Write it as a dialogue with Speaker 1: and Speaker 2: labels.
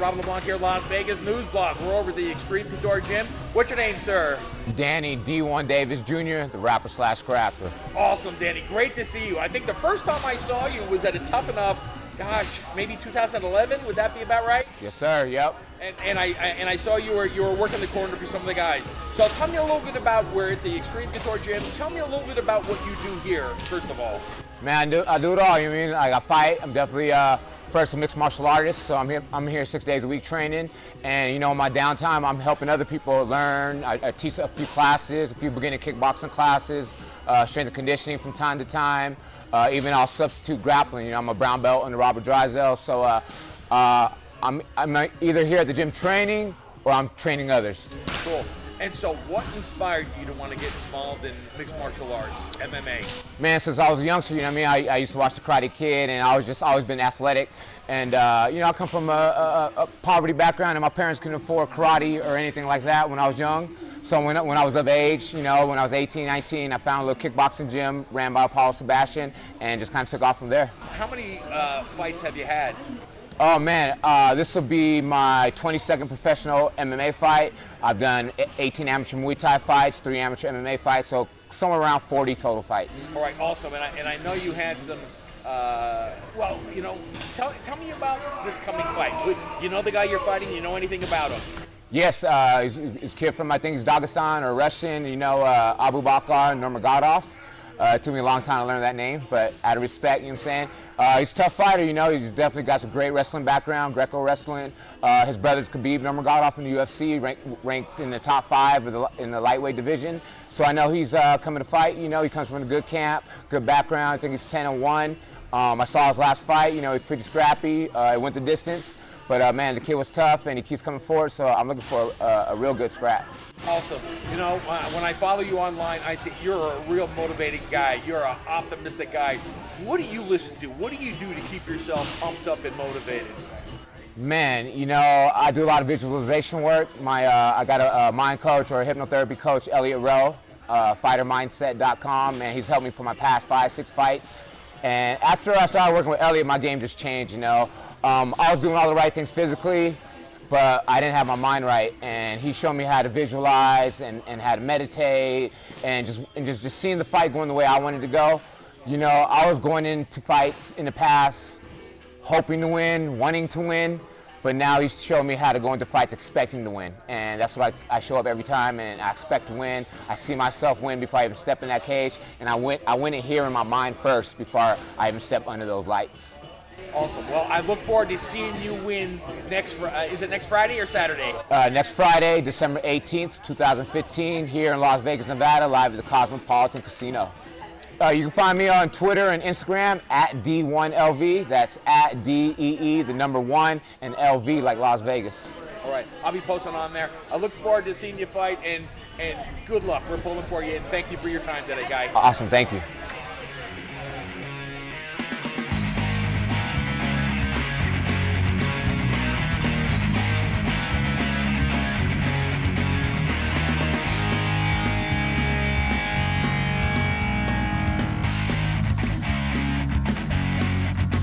Speaker 1: Rob LeBlanc here, Las Vegas News Blog. We're over at the Extreme Couture Gym. What's your name, sir?
Speaker 2: Danny D1 Davis Jr., the rapper slash scrapper.
Speaker 1: Awesome, Danny. Great to see you. I think the first time I saw you was at a Tough Enough, gosh, maybe 2011. Would that be about right?
Speaker 2: Yes, sir. Yep.
Speaker 1: And I saw you were working the corner for some of the guys. So tell me a little bit about, we're at the Extreme Couture Gym. Tell me a little bit about what you do here, first of all.
Speaker 2: Man, I do it all. You mean like I fight? I'm definitely first a mixed martial artist, so I'm here 6 days a week training, and in my downtime I'm helping other people learn. I teach a few classes, a few beginning kickboxing classes, strength and conditioning from time to time. Even I'll substitute grappling. I'm a brown belt under Robert Drysdale, so I'm either here at the gym training or I'm training others.
Speaker 1: Cool. And so what inspired you to want to get involved in mixed martial arts, MMA?
Speaker 2: Man, since I was a youngster, I used to watch The Karate Kid, and I was just always been athletic. And I come from a poverty background, and my parents couldn't afford karate or anything like that when I was young. So when I was of age, when I was 18, 19, I found a little kickboxing gym ran by Apollo Sebastian, and just kind of took off from there.
Speaker 1: How many fights have you had?
Speaker 2: Oh man, this will be my 22nd professional MMA fight. I've done 18 amateur Muay Thai fights, 3 amateur MMA fights, so somewhere around 40 total fights.
Speaker 1: All right, awesome. And I know you had some, tell me about this coming fight. You know the guy you're fighting? You know anything about him?
Speaker 2: Yes, he's a kid from, I think he's Dagestan or Russian, Abu Bakar Nurmagomedov. It took me a long time to learn that name, but out of respect, you know what I'm saying? He's a tough fighter, he's definitely got some great wrestling background, Greco wrestling. His brother's Khabib Nurmagomedov in the UFC, ranked in the top 5 in the lightweight division. So I know he's coming to fight, he comes from a good camp, good background. I think he's 10-1. I saw his last fight, he's pretty scrappy, it went the distance. But man, the kid was tough and he keeps coming forward, so I'm looking for a real good scrap.
Speaker 1: Awesome. When I follow you online, I see you're a real motivating guy. You're an optimistic guy. What do you listen to? What do you do to keep yourself pumped up and motivated?
Speaker 2: Man, I do a lot of visualization work. I got a mind coach or a hypnotherapy coach, Elliot Rowe, fightermindset.com, and he's helped me for my past 5-6 fights. And after I started working with Elliot, my game just changed, I was doing all the right things physically, but I didn't have my mind right, and he showed me how to visualize and how to meditate, and just seeing the fight going the way I wanted to go. I was going into fights in the past hoping to win, wanting to win, but now he's showed me how to go into fights expecting to win, and that's what I show up every time, and I expect to win. I see myself win before I even step in that cage, and I win it here in my mind first before I even step under those lights.
Speaker 1: Awesome. Well, I look forward to seeing you win is it next Friday or Saturday?
Speaker 2: Next Friday, December 18th, 2015, here in Las Vegas, Nevada, live at the Cosmopolitan Casino. You can find me on Twitter and Instagram at D1LV. That's at DEE, the number 1, and LV like Las Vegas.
Speaker 1: All right. I'll be posting on there. I look forward to seeing you fight, and good luck. We're pulling for you, and thank you for your time today, guy.
Speaker 2: Awesome. Thank you.